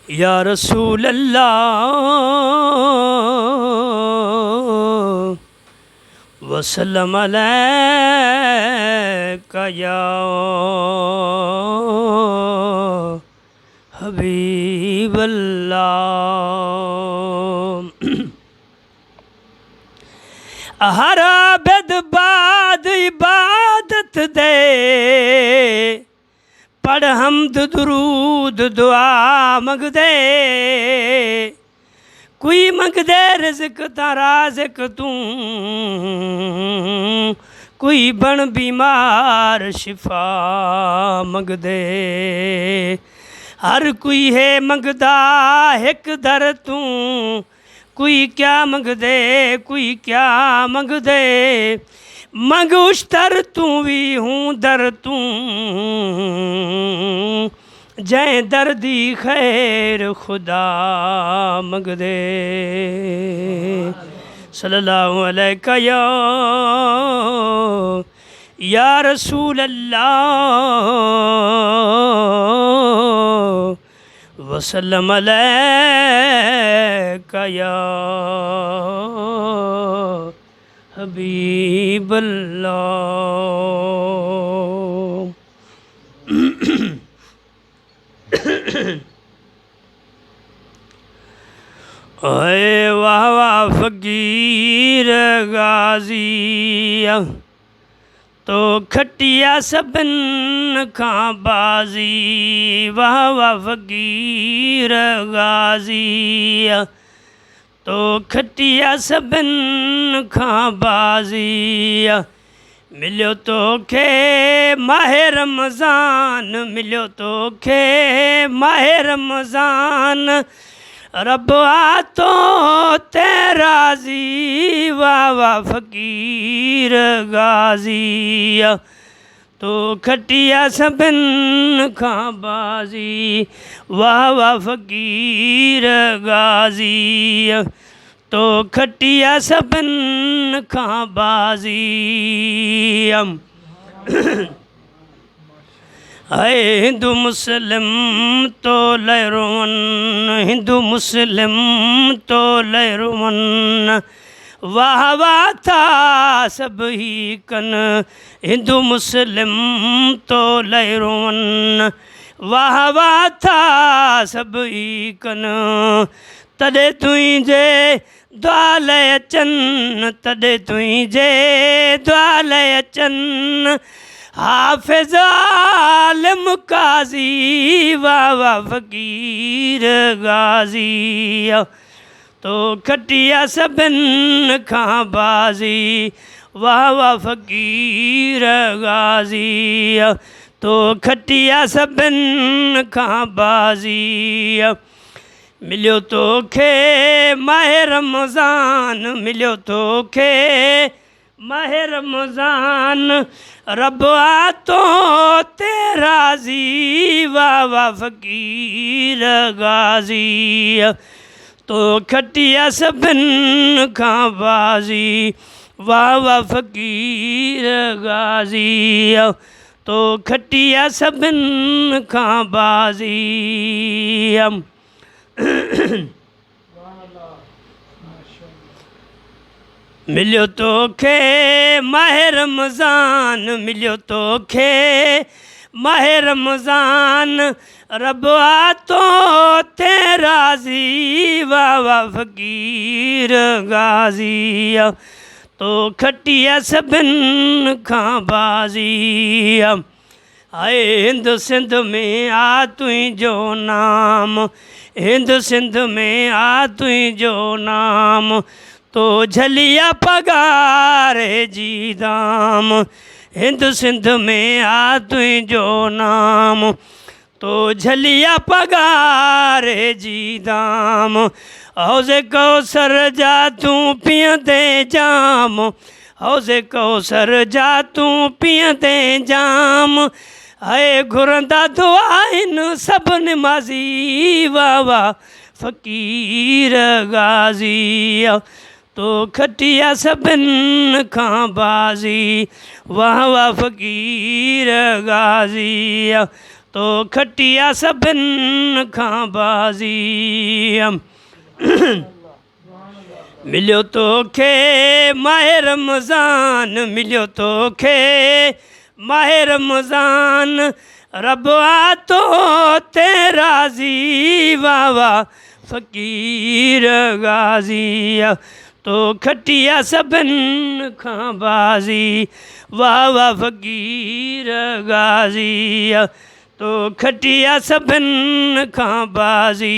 یا رسول اللہ وسلم علیکہ یا حبیب اللہ ہر عابد بعد عبادت دے پڑھ حمد درود دعا منگ دے کوئی منگ دے رزق تا رازق توں کوئی بن بیمار شفا منگ دے ہر کوئی ہے منگدا ایک در توں کوئی کیا منگ دے کوئی کیا منگ دے منگ اشتر توں بھی ہوں در توں جائیں دردی خیر خدا منگ دے صلی اللہ علیہ یا رسول اللہ وسلم علیکہ یا حبیب اللہ اے واہ واہ فقیر غازی تو کھٹیا سبن کھاں بازی واہ واہ فقیر غازی تو کھٹیا سبن کھاں بازی ملیو تو کھے ماہ رمضان ملیو تو کھے ماہ رمضان رب آتو تے راضی واہ واہ فقیر غازی تو کھٹیا سبن کھاں بازی واہ واہ فقیر غازی تو کھٹیا سبن کھاں بازی اے ہندو مسلم تو لے رون ہندو مسلم تو لے رون واہ واہ تھا سب ہی کن ہندو مسلم تو لے رون واہ واہ تھا سب ہی کن تڈے تُویں جے دعا لے اچن تڈے تُویں جے دعا لے اچن حافظ عالم قاضی واہ واہ فقیر غازی تو کھٹیا سبن کھاں بازی واہ واہ فقیر غازی تو کھٹیا سبن کھاں بازی ملیو تو کھے ماہ رمضان ملیو تو کھے ماہ رمضان رب آتو تے راضی واہ واہ فقیر غازی تو کھٹیا سبن کھاں بازی واہ واہ فقیر غازی تو کھٹیا سبن کھاں بازی ملیو تو کھے ماہ رمضان ملیو تو کھے ماہ رمضان رب آتو تے راضی واہ واہ فقیر غازی تو کھٹیا سبن کھاں بازی آئے ہند سندھ میں آ تُویں جو نام ہند سندھ میں آ تُویں جو نام تو جھلیا پگار جی دام ہند سندھ میں آ تُویں جو نام تو جھلیا پگار جی دام حوض کوثر جا توں پیندے جام حوض کوثر جا توں پیندے جام اے گھرندا دعائن سب نمازی واہ واہ فقیر غازی تو کھٹیا سبن کھاں بازی واہ واہ فقیر غازی تو کھٹیا سبن کھاں بازی ملیو تو کھے ماہ رمضان ملیو تو کھے ماہ رمضان رب آ تو تے راضی واہ واہ فقیر غازی تو کھٹیا سبن کھاں بازی واہ واہ فقیر غازی تو کھٹیا سبن کھاں بازی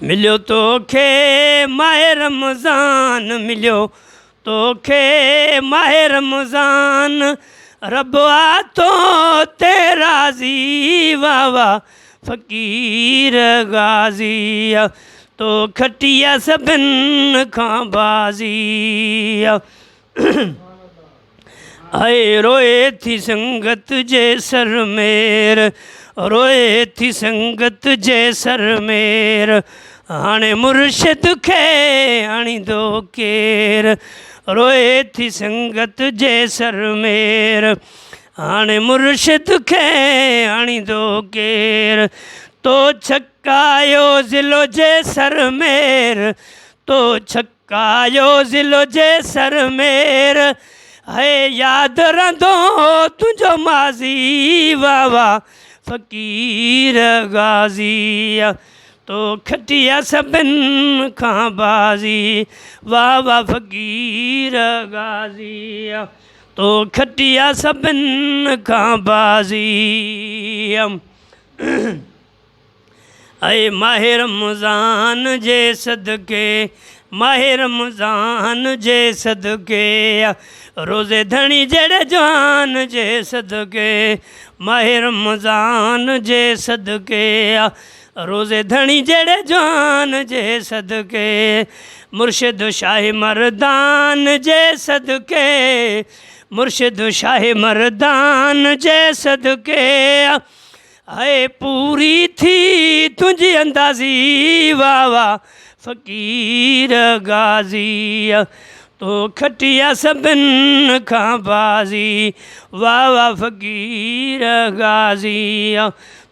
ملیو تو کھے ماہ رمضان ملیو تو کھے ماہ رمضان رب آ تو تے راضی واہ واہ فقیر غازی تو کھٹیا سبن کھاں بازی اے روئے تھی سنگت جے سر میر روئے تھی سنگت جے سر میر ہانے مرشد کھے آنی دو کیر روئے تھی سنگت جے سر میر ہانے مرشد کھے آنی دو کیر تو چھکایو ضلع جے سر میر تو چھکایو ضلع جے سر میر ہے یاد رندو تجھو ماضی واہ واہ فقیر غازی تو کھٹیا سبن کھاں بازی واہ واہ فقیر غازی تو کھٹیا سبن کھاں بازی اے ماہ رمضان جے صدقے ماہ رمضان جے صدقے روزے دھنی جڑے جوان جے صدقے ماہ رمضان جے صدقے روزے دھنی جڑے جوان جے صدقے مرشد شاہ مردان جے صدقے مرشد شاہ مردان جے صدقے اے پوری تھی تجھی اندازی واہ واہ فقیر غازی تو کھٹیا سبن کھاں بازی واہ واہ فقیر غازی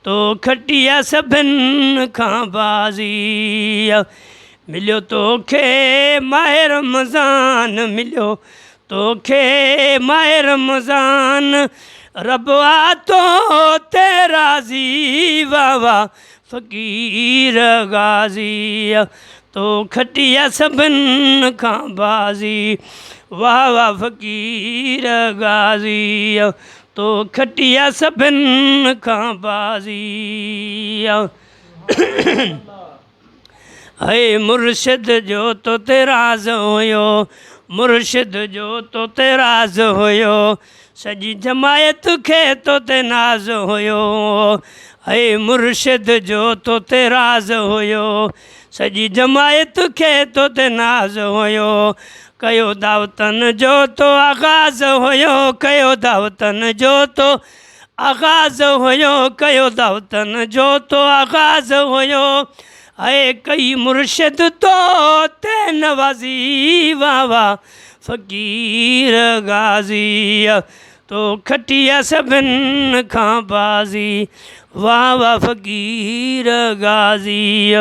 تو کھٹیا سبن کھاں بازی ملیو تو کھے ماہ رمضان ملیو تو کھے ماہ رمضان رب آ تو تے راضی واہ واہ فقیر غازی تو کھٹیا سبن کھاں بازی واہ واہ فقیر غازی تو کھٹیا سبن کھاں بازی اے مرشد جو تو تیراز ہویو مرشد جو تو تیراز ہویو سجی جماعت کھے تو تے ناز ہویو اے مرشد جو تو تیراز ہویو سجی جماعت کھے تو تے ناز ہویو کیو دعوتن جو تو آغاز ہویو کیو دعوتن جو تو آغاز ہویو کیو دعوتن جو تو آغاز ہویو اے کئی مرشد تو تے نوازی واہ واہ فقیر غازی تو کھٹیا سبن کھاں بازی واہ واہ فقیر غازی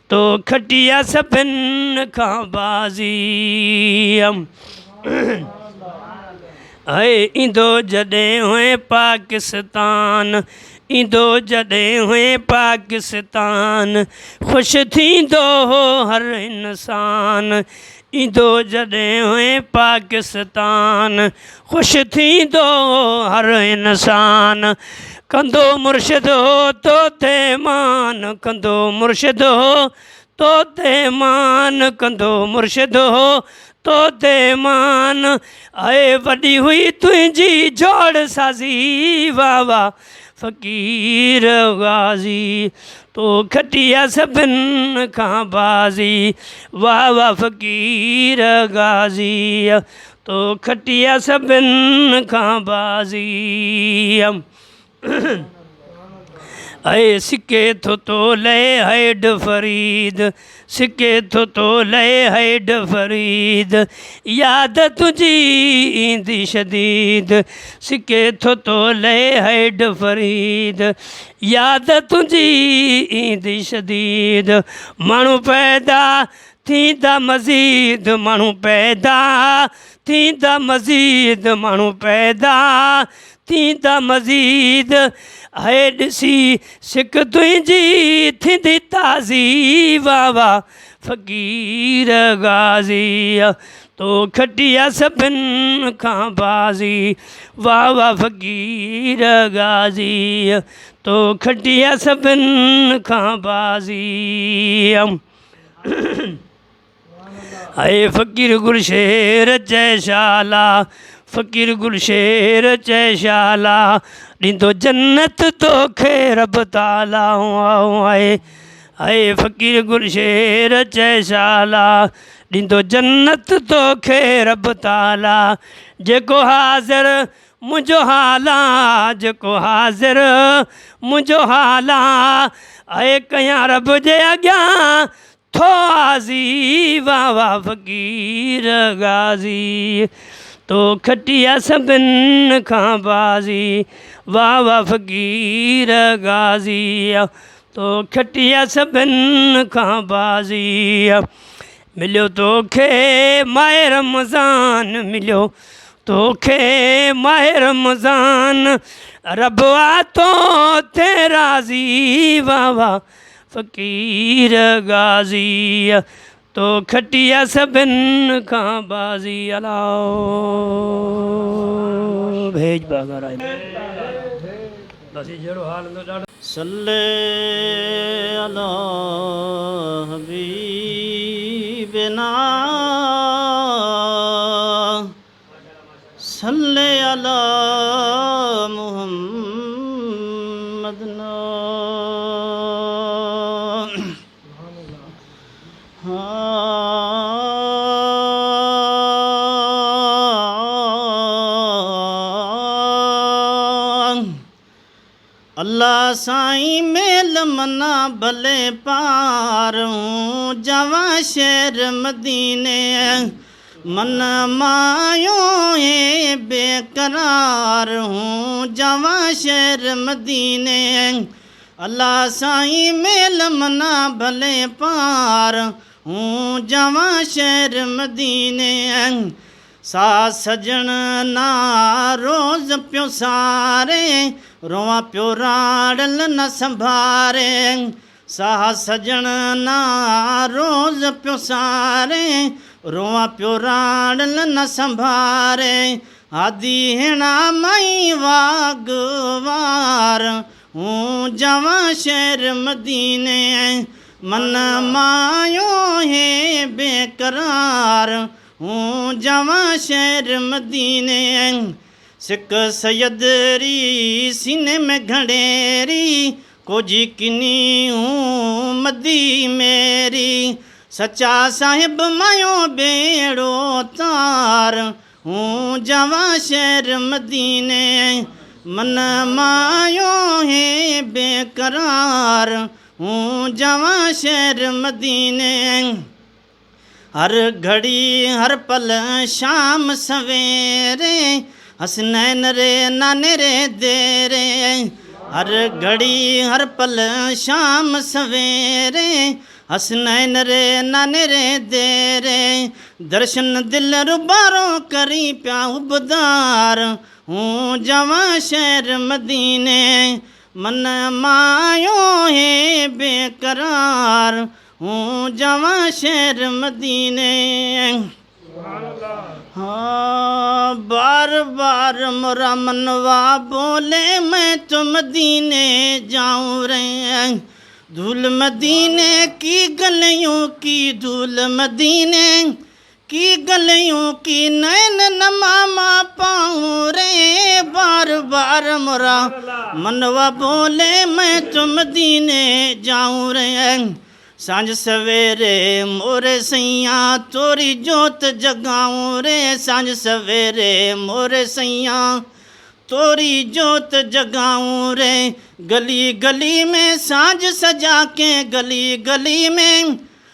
تو کھٹیا سبن کھاں بازی اے ایندو جڏहिं ہوئے پاکستان ایندو جڏहिं ہوئے پاکستان خوش تھیندو ہر انسان ایندو جڏहिं ہوئے پاکستان خوش تھیندو ہر انسان کندو مرشد ہو تو تے مان کندو مرشد ہو تو تے مان کندو مرشد ہو تو تے مان اے وڈی ہوئی تجھی جوڑ سازی واہ واہ فقیر غازی تو کھٹیا سبن کھاں بازی واہ واہ فقیر غازی تو کھٹیا سبن کھاں بازی اے سکے تو لے ہیڈ فرید سکے تو لے ہیڈ فرید یاد تجھی ایندی شدید سکے تو لے ہیڈ فرید یاد تجھی ایندی شدید مانو پیدا تھیندا مزید مانو پیدا تھیندا مزید مانو پیدا تھیندا مزید ہے ڈسی سکھ تنجی تھیندی تازی واہ واہ فقیر غازی تو کھٹیا سبن کھاں بازی واہ واہ فقیر غازی تو کھٹیا سبن کھاں بازی اے فقیر گلشیر چے شالا فقیر گلشیر چے شالا ڈیندو جنت تو کھے رب تعالیٰ اے فقیر گلشیر چے شالا ڈیندو جنت تو کھے رب تعالیٰ جیکو حاضر مجھو حالا جیکو حاضر مجھو حالا اے کیاں رب جے اگیاں تھو آزی واہ واہ فقیر غازی تو کھٹیا سبن کھاں بازی واہ واہ فقیر غازی تو کھٹیا سبن کھاں بازی ملیو تو کھے ماہ رمضان ملیو تو کھے ماہ رمضان رب آتو تے راضی واہ واہ فقیر غازی تو کھٹیا سبن کھاں بازی علاؤ بھیج باغا رائے بس یہ جڑو حال اندر ڈاڑا صلی علی حبیبنا صلی علی محمدنا اللہ سائیں میل منا بھلے پاروں جواں شہر مدینے من مایوں ہے بے قرار ہوں جواں شہر مدینے اللہ سائیں میل منا بھلے پار ہوں جواں شہر مدینے سا سجن نا روز پیو سارے رواں پیو راڑل نہ سنبھارے سا سجن نا روز پیو سارے رواں پیو راڑل نہ سنبھارے ہادی ہینا مائی واگوار ہوں جواں شہر مدینے من مایوں ہے بے قرار ہوں جواں شہر مدینے سکھ سیدری سینے میں گھڑیری کو جی کنی ہوں مدی میری سچا صاحب مایوں بیڑو تار ہوں جواں شہر مدینے من مایوں ہے بے قرار ہوں جواں شہر مدینے ہر گھڑی ہر پل شام سویرے حسنین رے نانے رے دیرے ہر گھڑی ہر پل شام سویرے حسنین رے نانے رے دیرے درشن دل رباروں کری پیا عبدار ہوں جواں شہر مدینے من مایوں ہے بے قرار ہوں جواں شہر مدینے ہاں بار بار مرا منوا بولے میں تو مدینے جاؤں رے دھول مدینے کی گلیوں کی دھول مدینے کی گلیوں کی نین نماما پاؤں رے بار بار مرا منوا بولے میں تو مدینے جاؤں رے سانج سویرے مورے سیاں توری جوت جگاؤں رے سانج سویرے مورے سیاں توری جوت جگاؤں رے گلی گلی میں سانج سجا کے گلی گلی میں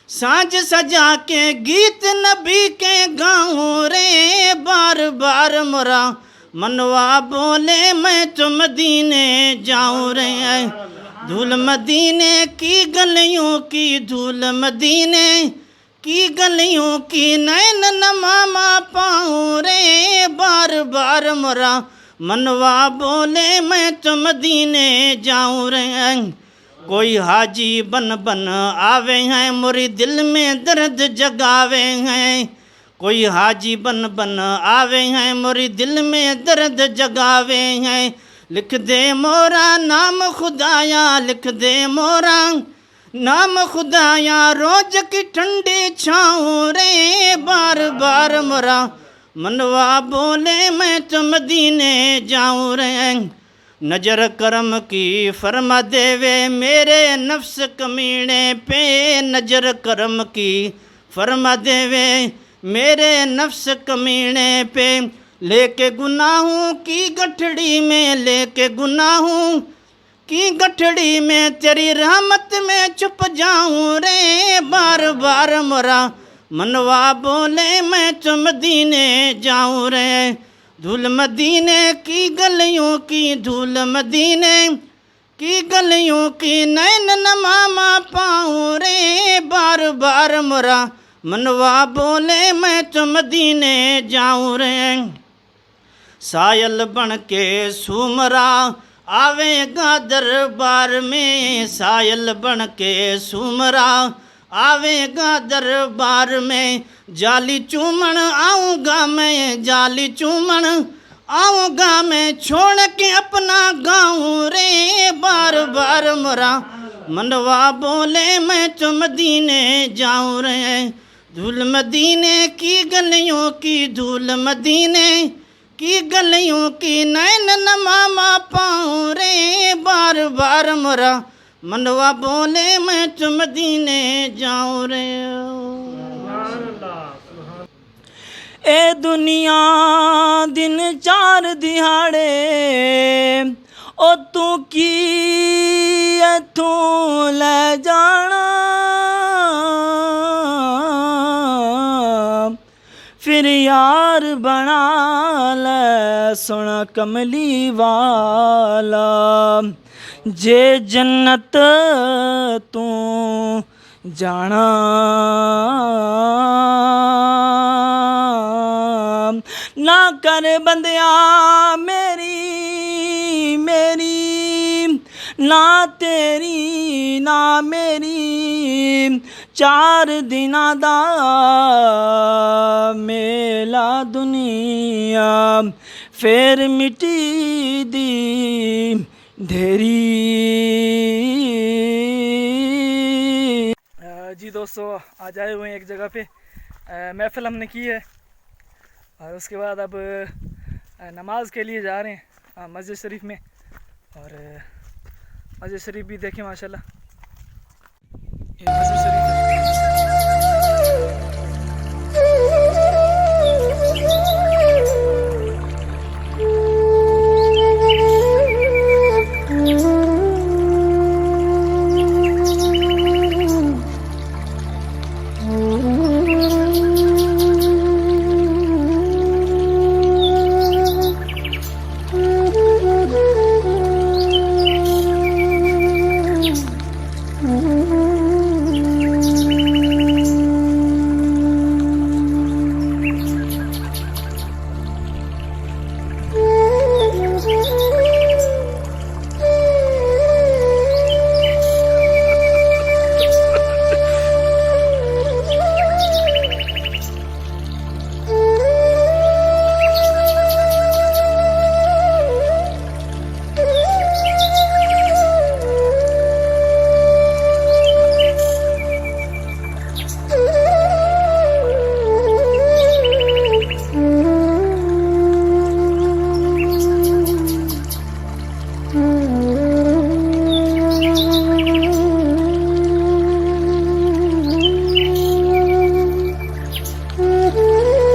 سانج سجا کے گیت نبی کے گاؤں رے بار بار مرا منوا بولے میں تو مدینے جاؤں رے دھول مدینے کی گلیوں کی دھول مدینے کی گلیوں کی نین نماما پاؤں رے بار بار مرا منوا بولے میں تو مدینے جاؤں رے کوئی حاجی بن بن آوے ہیں موری دل میں درد جگاوے ہیں کوئی حاجی بن بن آوے ہیں موری دل میں درد جگاوے ہیں لکھ دے مورا نام خدایا لکھ دے مورا نام خدایا روز کی ٹھنڈی چھاؤں رے بار بار مرا منوا بولے میں تو مدینے جاؤں رے نظر کرم کی فرما دیوے میرے نفس کمینے پہ نظر کرم کی فرما دیوے میرے نفس کمینے پہ لے کے گناہوں کی گٹھڑی میں لے کے گناہوں کی گٹھڑی میں تیری رحمت میں چھپ جاؤں رے بار بار مرا منوا بولے میں تو مدینے جاؤں رے دھول مدینے کی گلیوں کی دھول مدینے کی گلیوں کی نین نماما پاؤں رے بار بار مرا منوا بولے میں تو مدینے جاؤں رے سائل بن کے سومرا آوے گا دربار میں سائل بن کے سومرا آوے گا دربار میں جالی چومن آؤں گا میں جالی چومن آؤں گا میں چھوڑ کے اپنا گاؤں رے بار بار مرا منوا بولے میں تو مدینے جاؤں رے دھول مدینے کی گلیوں کی دھول مدینے کی گلیوں کی نین نماما پاؤں رے بار بار مرا منوا بولے میں تو مدینے جاؤں رے اے دنیا دن چار دہاڑے او تو کی ایتھوں لے جانا پھر یار بنا لے سونا کملی والا جے جنت تو جانا نہ کر بندیا میری میری نہ تیری نہ میری چار دناں دا میلا دنیا پھر مٹی دی ڈھیری۔ جی دوستو آج آئے ہوئے ہیں ایک جگہ پہ محفل ہم نے کی ہے اور اس کے بعد اب نماز کے لیے جا رہے ہیں مسجد شریف میں اور مسجد شریف بھی دیکھیں ماشاءاللہ یہ مسجد شریف ہے۔